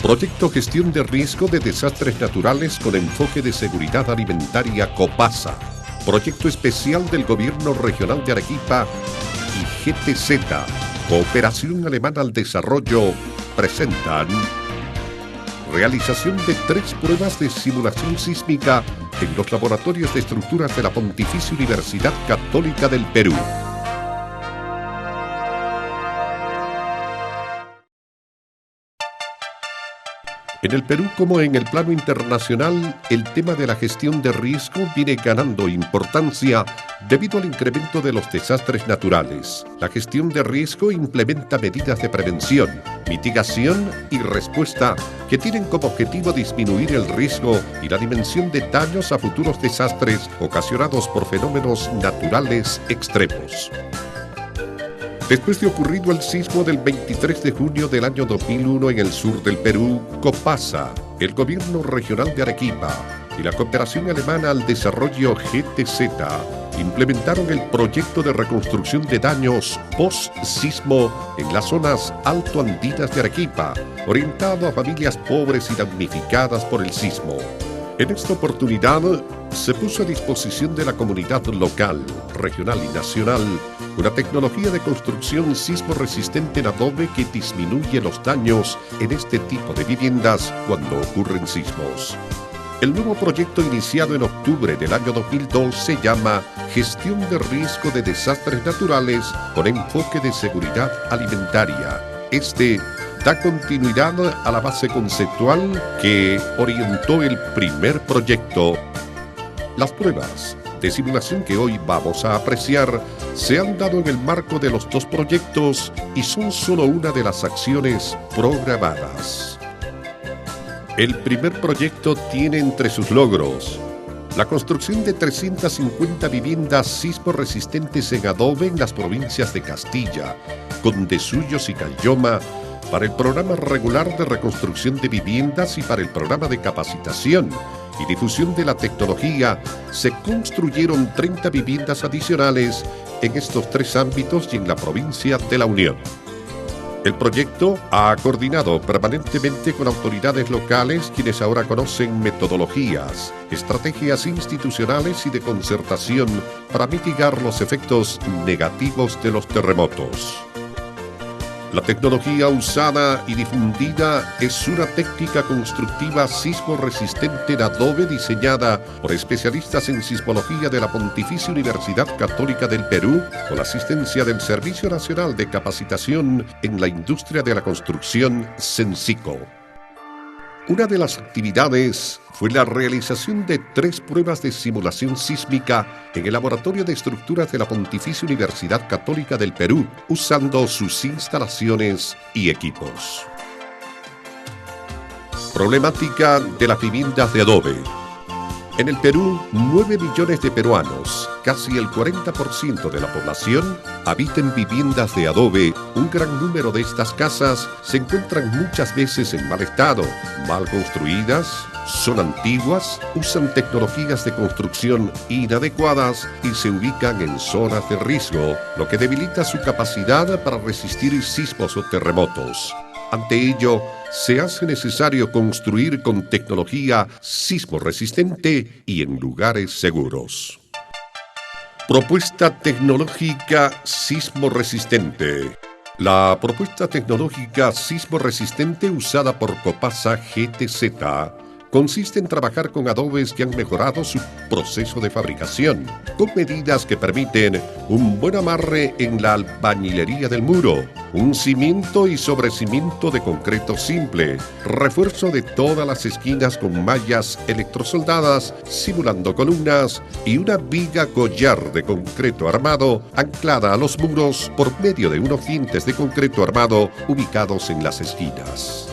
Proyecto Gestión de Riesgo de Desastres Naturales con enfoque de seguridad alimentaria COPASA. Proyecto especial del Gobierno Regional de Arequipa y GTZ, Cooperación Alemana al Desarrollo, presentan realización de 3 pruebas de simulación sísmica en los laboratorios de estructuras de la Pontificia Universidad Católica del Perú. En el Perú, como en el plano internacional, el tema de la gestión de riesgo viene ganando importancia debido al incremento de los desastres naturales. La gestión de riesgo implementa medidas de prevención, mitigación y respuesta que tienen como objetivo disminuir el riesgo y la dimensión de daños a futuros desastres ocasionados por fenómenos naturales extremos. Después de ocurrido el sismo del 23 de junio del año 2001 en el sur del Perú, COPASA, el Gobierno Regional de Arequipa y la Cooperación Alemana al Desarrollo GTZ implementaron el proyecto de reconstrucción de daños post-sismo en las zonas altoandinas de Arequipa, orientado a familias pobres y damnificadas por el sismo. En esta oportunidad, se puso a disposición de la comunidad local, regional y nacional una tecnología de construcción sismo resistente en adobe que disminuye los daños en este tipo de viviendas cuando ocurren sismos. El nuevo proyecto iniciado en octubre del año 2002 se llama Gestión de Riesgo de Desastres Naturales con enfoque de seguridad alimentaria. Este da continuidad a la base conceptual que orientó el primer proyecto. Las pruebas de simulación que hoy vamos a apreciar se han dado en el marco de los 2 proyectos y son solo una de las acciones programadas. El primer proyecto tiene entre sus logros la construcción de 350 viviendas sismo resistentes en adobe en las provincias de Castilla, Condesuyos y Caylloma, para el programa regular de reconstrucción de viviendas y para el programa de capacitación y difusión de la tecnología. Se construyeron 30 viviendas adicionales en estos 3 ámbitos y en la provincia de La Unión. El proyecto ha coordinado permanentemente con autoridades locales, quienes ahora conocen metodologías, estrategias institucionales y de concertación para mitigar los efectos negativos de los terremotos. La tecnología usada y difundida es una técnica constructiva sismo resistente en adobe diseñada por especialistas en sismología de la Pontificia Universidad Católica del Perú con la asistencia del Servicio Nacional de Capacitación en la Industria de la Construcción, SENSICO. Una de las actividades fue la realización de 3 pruebas de simulación sísmica en el Laboratorio de Estructuras de la Pontificia Universidad Católica del Perú, usando sus instalaciones y equipos. Problemática de las viviendas de adobe. En el Perú, 9 millones de peruanos, casi el 40% de la población, habitan viviendas de adobe. Un gran número de estas casas se encuentran muchas veces en mal estado, mal construidas, son antiguas, usan tecnologías de construcción inadecuadas y se ubican en zonas de riesgo, lo que debilita su capacidad para resistir sismos o terremotos. Ante ello, se hace necesario construir con tecnología sismo resistente y en lugares seguros. Propuesta tecnológica sismo resistente. La propuesta tecnológica sismo resistente usada por COPASA GTZ consiste en trabajar con adobes que han mejorado su proceso de fabricación, con medidas que permiten un buen amarre en la albañilería del muro, un cimiento y sobrecimiento de concreto simple, refuerzo de todas las esquinas con mallas electrosoldadas simulando columnas y una viga collar de concreto armado anclada a los muros por medio de unos dientes de concreto armado ubicados en las esquinas.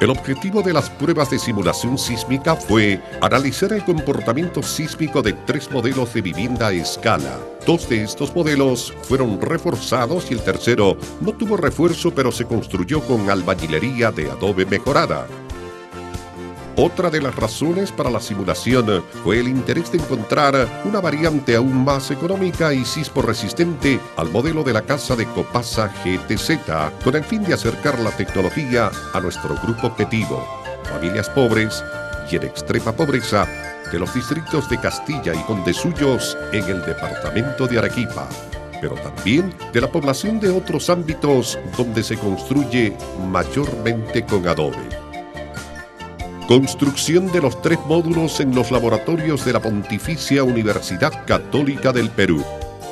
El objetivo de las pruebas de simulación sísmica fue analizar el comportamiento sísmico de 3 modelos de vivienda a escala. 2 de estos modelos fueron reforzados y el tercero no tuvo refuerzo, pero se construyó con albañilería de adobe mejorada. Otra de las razones para la simulación fue el interés de encontrar una variante aún más económica y sismo-resistente al modelo de la casa de Copasa GTZ, con el fin de acercar la tecnología a nuestro grupo objetivo, familias pobres y en extrema pobreza de los distritos de Castilla y Condesuyos en el departamento de Arequipa, pero también de la población de otros ámbitos donde se construye mayormente con adobe. Construcción de los 3 módulos en los laboratorios de la Pontificia Universidad Católica del Perú.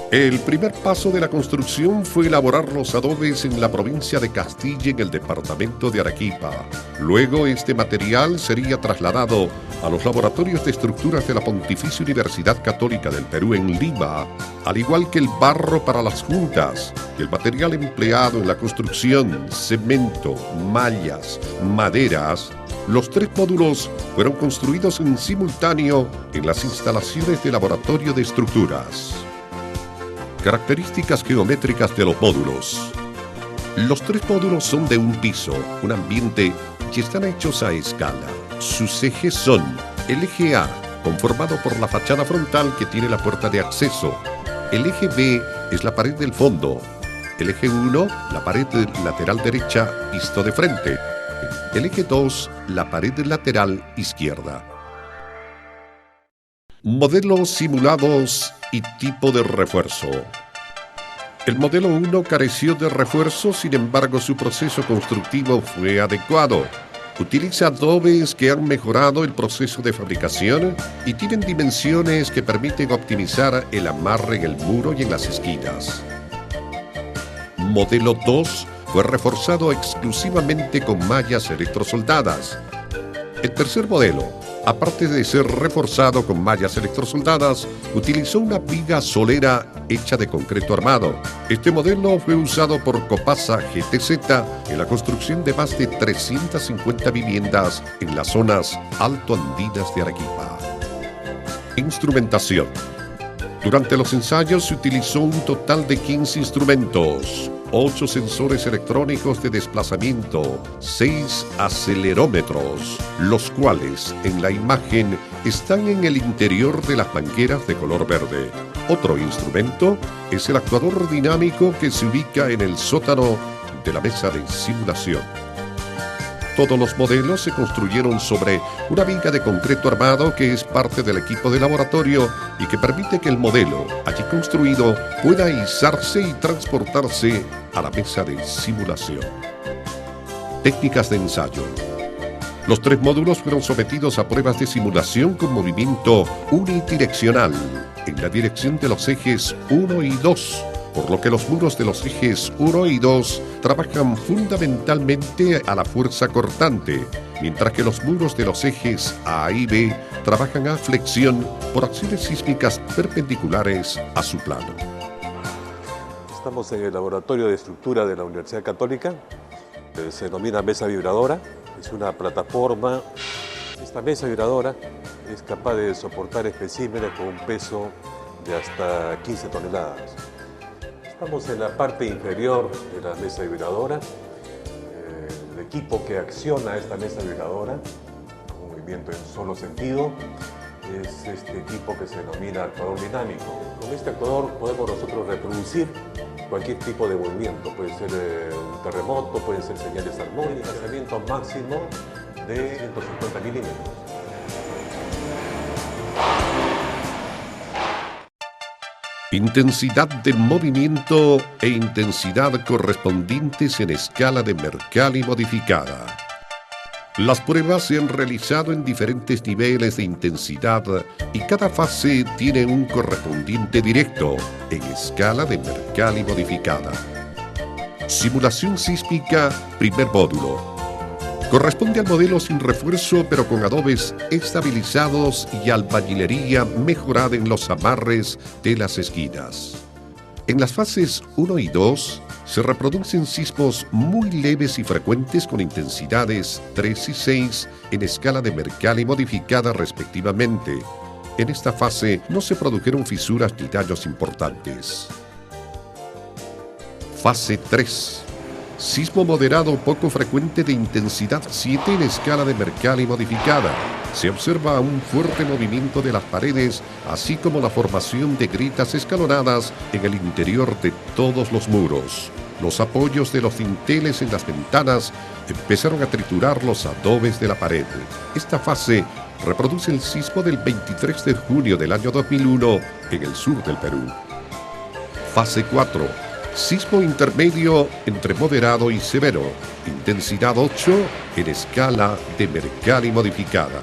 El primer paso de la construcción fue elaborar los adobes en la provincia de Castilla en el departamento de Arequipa. Luego este material sería trasladado a los laboratorios de estructuras de la Pontificia Universidad Católica del Perú en Lima, al igual que el barro para las juntas y el material empleado en la construcción, cemento, mallas, maderas. Los 3 módulos fueron construidos en simultáneo en las instalaciones del Laboratorio de Estructuras. Características geométricas de los módulos. Los 3 módulos son de un piso, un ambiente y están hechos a escala. Sus ejes son el eje A, conformado por la fachada frontal que tiene la puerta de acceso. El eje B es la pared del fondo. El eje 1, la pared lateral derecha, visto de frente. El eje 2, la pared lateral izquierda. Modelos simulados y tipo de refuerzo. El modelo 1 careció de refuerzo, sin embargo su proceso constructivo fue adecuado. Utiliza adobes que han mejorado el proceso de fabricación y tienen dimensiones que permiten optimizar el amarre en el muro y en las esquinas. Modelo 2 fue reforzado exclusivamente con mallas electrosoldadas. El tercer modelo, aparte de ser reforzado con mallas electrosoldadas, utilizó una viga solera hecha de concreto armado. Este modelo fue usado por Copasa GTZ en la construcción de más de 350 viviendas en las zonas altoandinas de Arequipa. Instrumentación. Durante los ensayos se utilizó un total de 15 instrumentos, 8 sensores electrónicos de desplazamiento, 6 acelerómetros, los cuales en la imagen están en el interior de las mangueras de color verde. Otro instrumento es el actuador dinámico que se ubica en el sótano de la mesa de simulación. Todos los modelos se construyeron sobre una viga de concreto armado que es parte del equipo de laboratorio y que permite que el modelo, allí construido, pueda izarse y transportarse a la mesa de simulación. Técnicas de ensayo. Los 3 módulos fueron sometidos a pruebas de simulación con movimiento unidireccional en la dirección de los ejes 1 y 2, por lo que los muros de los ejes 1 y 2 trabajan fundamentalmente a la fuerza cortante, mientras que los muros de los ejes A y B trabajan a flexión por acciones sísmicas perpendiculares a su plano. Estamos en el laboratorio de estructura de la Universidad Católica, se denomina mesa vibradora, es una plataforma. Esta mesa vibradora es capaz de soportar especímenes con un peso de hasta 15 toneladas. Estamos en la parte inferior de la mesa vibradora. El equipo que acciona esta mesa vibradora, con movimiento en solo sentido, es este equipo que se denomina actuador dinámico. Con este actuador podemos nosotros reproducir cualquier tipo de movimiento. Puede ser un terremoto, pueden ser señales armónicas, lanzamiento máximo de 150 milímetros. Intensidad de movimiento e intensidad correspondientes en escala de Mercalli modificada. Las pruebas se han realizado en diferentes niveles de intensidad y cada fase tiene un correspondiente directo en escala de Mercalli modificada. Simulación sísmica, primer módulo. Corresponde al modelo sin refuerzo pero con adobes estabilizados y albañilería mejorada en los amarres de las esquinas. En las fases 1 y 2 se reproducen sismos muy leves y frecuentes con intensidades 3 y 6 en escala de Mercalli modificada respectivamente. En esta fase no se produjeron fisuras ni daños importantes. Fase 3. Sismo moderado poco frecuente de intensidad 7 en escala de Mercalli modificada. Se observa un fuerte movimiento de las paredes, así como la formación de grietas escalonadas en el interior de todos los muros. Los apoyos de los dinteles en las ventanas empezaron a triturar los adobes de la pared. Esta fase reproduce el sismo del 23 de junio del año 2001 en el sur del Perú. Fase 4. Sismo intermedio entre moderado y severo, intensidad 8 en escala de Mercalli modificada.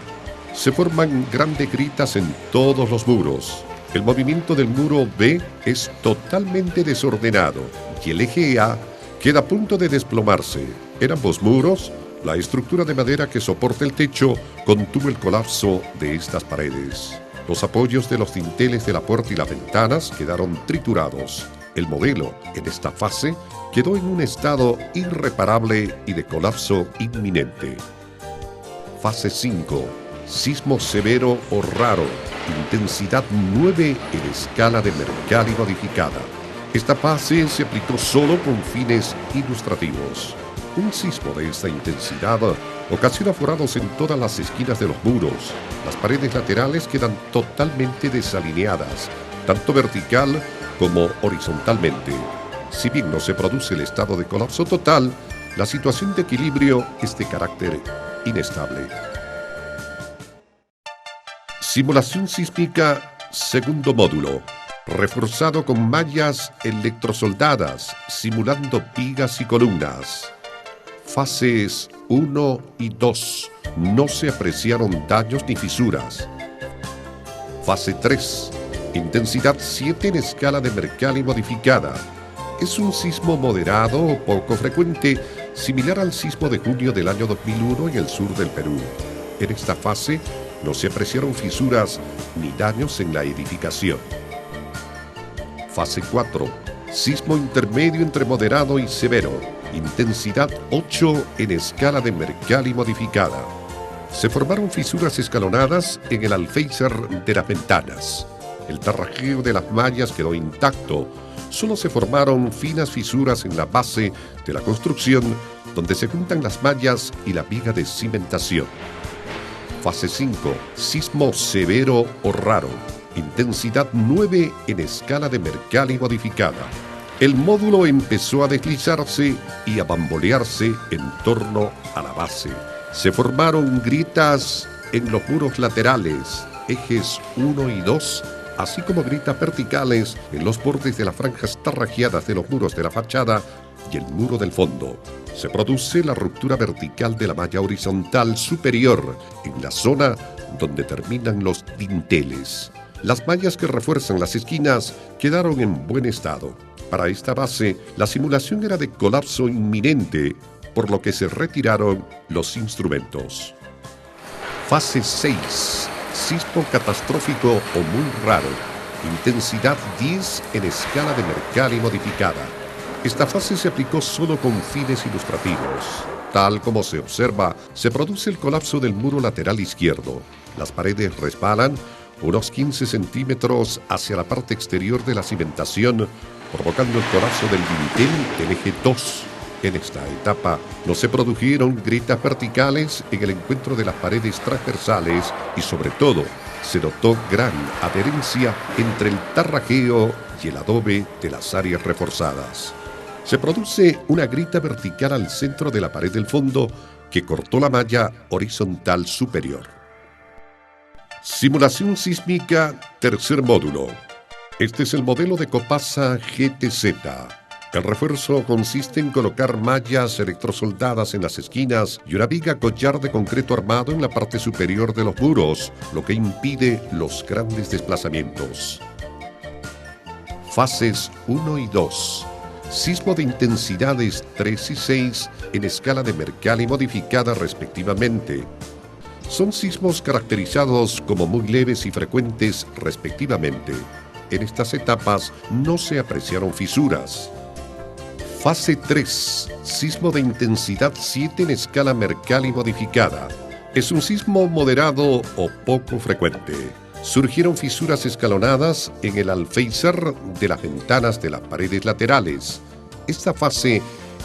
Se forman grandes grietas en todos los muros. El movimiento del muro B es totalmente desordenado y el eje A queda a punto de desplomarse. En ambos muros, la estructura de madera que soporta el techo contuvo el colapso de estas paredes. Los apoyos de los dinteles de la puerta y las ventanas quedaron triturados. El modelo, en esta fase, quedó en un estado irreparable y de colapso inminente. Fase 5. Sismo severo o raro, intensidad 9 en escala de Mercalli modificada. Esta fase se aplicó solo con fines ilustrativos. Un sismo de esta intensidad ocasiona forados en todas las esquinas de los muros. Las paredes laterales quedan totalmente desalineadas, tanto vertical como horizontalmente. Si bien no se produce el estado de colapso total, la situación de equilibrio es de carácter inestable. Simulación sísmica, segundo módulo. Reforzado con mallas electrosoldadas, simulando vigas y columnas. Fases 1 y 2. No se apreciaron daños ni fisuras. Fase 3. Intensidad 7 en escala de Mercalli modificada. Es un sismo moderado o poco frecuente, similar al sismo de junio del año 2001 en el sur del Perú. En esta fase no se apreciaron fisuras ni daños en la edificación. Fase 4. Sismo intermedio entre moderado y severo. Intensidad 8 en escala de Mercalli modificada. Se formaron fisuras escalonadas en el alféizar de las ventanas. El tarrajeo de las mallas quedó intacto. Solo se formaron finas fisuras en la base de la construcción, donde se juntan las mallas y la viga de cimentación. Fase 5. Sismo severo o raro. Intensidad 9 en escala de Mercalli modificada. El módulo empezó a deslizarse y a bambolearse en torno a la base. Se formaron grietas en los muros laterales, ejes 1 y 2, así como grietas verticales en los bordes de las franjas tarrajeadas de los muros de la fachada y el muro del fondo. Se produce la ruptura vertical de la malla horizontal superior en la zona donde terminan los dinteles. Las mallas que refuerzan las esquinas quedaron en buen estado. Para esta base, la simulación era de colapso inminente, por lo que se retiraron los instrumentos. Fase 6. Sismo catastrófico o muy raro. Intensidad 10 en escala de Mercalli modificada. Esta fase se aplicó solo con fines ilustrativos. Tal como se observa, se produce el colapso del muro lateral izquierdo. Las paredes resbalan unos 15 centímetros hacia la parte exterior de la cimentación, provocando el colapso del dintel del eje 2. En esta etapa no se produjeron grietas verticales en el encuentro de las paredes transversales y sobre todo se notó gran adherencia entre el tarrajeo y el adobe de las áreas reforzadas. Se produce una grieta vertical al centro de la pared del fondo que cortó la malla horizontal superior. Simulación sísmica, tercer módulo. Este es el modelo de Copasa GTZ. El refuerzo consiste en colocar mallas electrosoldadas en las esquinas y una viga collar de concreto armado en la parte superior de los muros, lo que impide los grandes desplazamientos. Fases 1 y 2. Sismo de intensidades 3 y 6 en escala de Mercalli modificada respectivamente. Son sismos caracterizados como muy leves y frecuentes respectivamente. En estas etapas no se apreciaron fisuras. Fase 3. Sismo de intensidad 7 en escala Mercalli modificada. Es un sismo moderado o poco frecuente. Surgieron fisuras escalonadas en el alféizar de las ventanas de las paredes laterales. Esta fase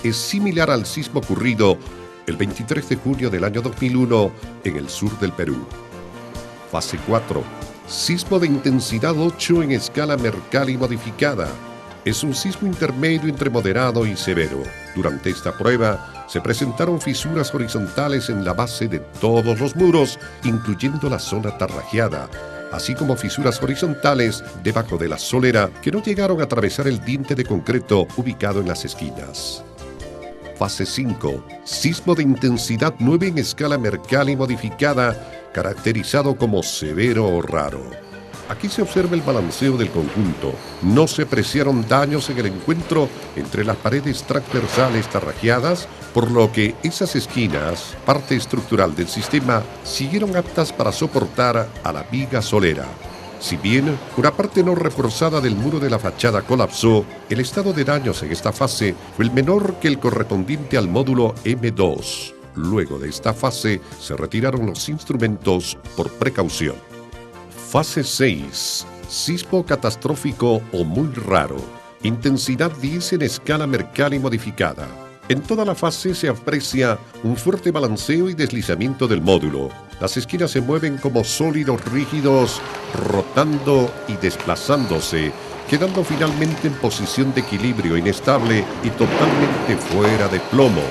es similar al sismo ocurrido el 23 de junio del año 2001 en el sur del Perú. Fase 4. Sismo de intensidad 8 en escala Mercalli modificada. Es un sismo intermedio entre moderado y severo. Durante esta prueba se presentaron fisuras horizontales en la base de todos los muros, incluyendo la zona tarrajeada, así como fisuras horizontales debajo de la solera que no llegaron a atravesar el diente de concreto ubicado en las esquinas. Fase 5. Sismo de intensidad 9 en escala Mercalli modificada, caracterizado como severo o raro. Aquí se observa el balanceo del conjunto. No se apreciaron daños en el encuentro entre las paredes transversales tarrajeadas, por lo que esas esquinas, parte estructural del sistema, siguieron aptas para soportar a la viga solera. Si bien una parte no reforzada del muro de la fachada colapsó, el estado de daños en esta fase fue el menor que el correspondiente al módulo M2. Luego de esta fase se retiraron los instrumentos por precaución. Fase 6. Sismo catastrófico o muy raro. Intensidad 10 en escala Mercalli modificada. En toda la fase se aprecia un fuerte balanceo y deslizamiento del módulo. Las esquinas se mueven como sólidos rígidos, rotando y desplazándose, quedando finalmente en posición de equilibrio inestable y totalmente fuera de plomo.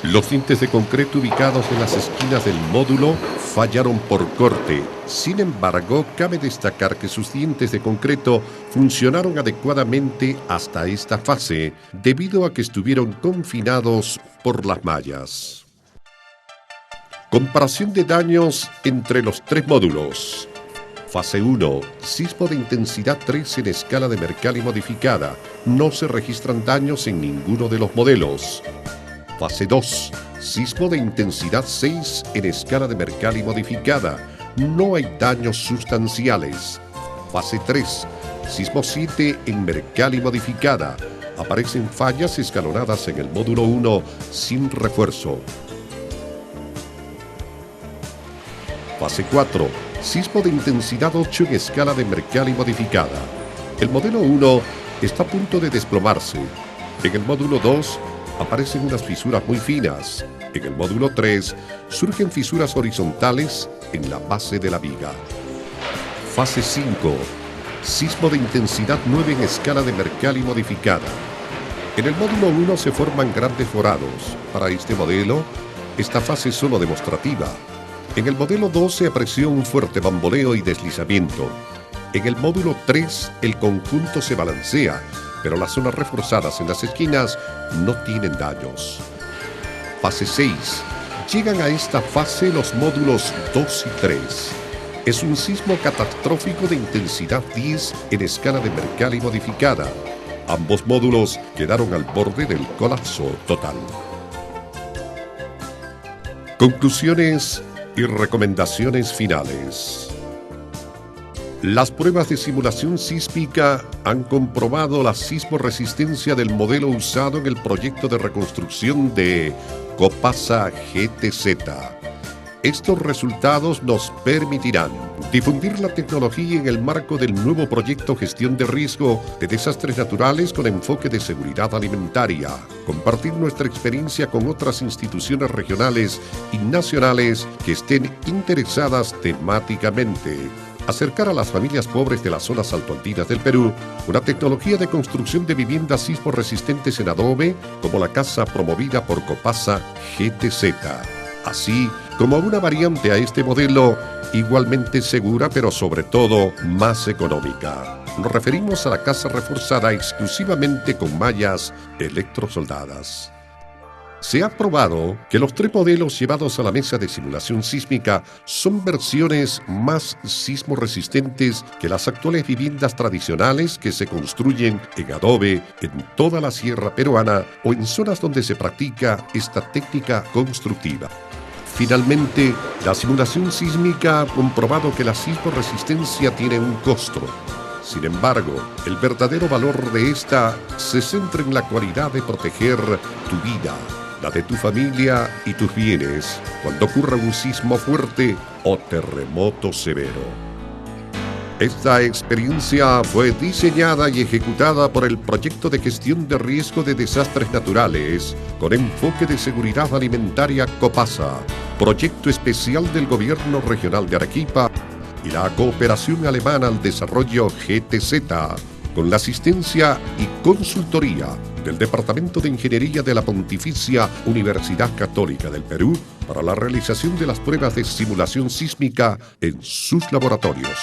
Los dientes de concreto ubicados en las esquinas del módulo fallaron por corte. Sin embargo, cabe destacar que sus dientes de concreto funcionaron adecuadamente hasta esta fase, debido a que estuvieron confinados por las mallas. Comparación de daños entre los tres módulos. Fase 1. Sismo de intensidad 3 en escala de Mercalli modificada. No se registran daños en ninguno de los modelos. Fase 2. Sismo de intensidad 6 en escala de Mercalli modificada. No hay daños sustanciales. Fase 3. Sismo 7 en Mercalli modificada. Aparecen fallas escalonadas en el módulo 1 sin refuerzo. Fase 4. Sismo de intensidad 8 en escala de Mercalli modificada. El módulo 1 está a punto de desplomarse. En el módulo 2 aparecen unas fisuras muy finas. En el módulo 3 surgen fisuras horizontales en la base de la viga. Fase 5. Sismo de intensidad 9 en escala de Mercalli modificada. En el módulo 1 se forman grandes forados. Para este modelo, esta fase es solo demostrativa. En el modelo 2 se apreció un fuerte bamboleo y deslizamiento. En el módulo 3 el conjunto se balancea, pero las zonas reforzadas en las esquinas no tienen daños. Fase 6. Llegan a esta fase los módulos 2 y 3. Es un sismo catastrófico de intensidad 10 en escala de Mercalli modificada. Ambos módulos quedaron al borde del colapso total. Conclusiones y recomendaciones finales. Las pruebas de simulación sísmica han comprobado la sismoresistencia del modelo usado en el proyecto de reconstrucción de Copasa GTZ. Estos resultados nos permitirán difundir la tecnología en el marco del nuevo proyecto Gestión de Riesgo de Desastres Naturales con enfoque de seguridad alimentaria, compartir nuestra experiencia con otras instituciones regionales y nacionales que estén interesadas temáticamente, acercar a las familias pobres de las zonas altoandinas del Perú una tecnología de construcción de viviendas sismoresistentes en adobe como la casa promovida por Copasa GTZ, así como una variante a este modelo igualmente segura pero sobre todo más económica. Nos referimos a la casa reforzada exclusivamente con mallas electrosoldadas. Se ha probado que los tres modelos llevados a la mesa de simulación sísmica son versiones más sismoresistentes que las actuales viviendas tradicionales que se construyen en adobe en toda la sierra peruana o en zonas donde se practica esta técnica constructiva. Finalmente, la simulación sísmica ha comprobado que la sismoresistencia tiene un costo. Sin embargo, el verdadero valor de esta se centra en la cualidad de proteger tu vida, la de tu familia y tus bienes cuando ocurra un sismo fuerte o terremoto severo. Esta experiencia fue diseñada y ejecutada por el Proyecto de Gestión de Riesgo de Desastres Naturales con enfoque de seguridad alimentaria COPASA, proyecto especial del Gobierno Regional de Arequipa y la Cooperación Alemana al Desarrollo GTZ, con la asistencia y consultoría del Departamento de Ingeniería de la Pontificia Universidad Católica del Perú para la realización de las pruebas de simulación sísmica en sus laboratorios.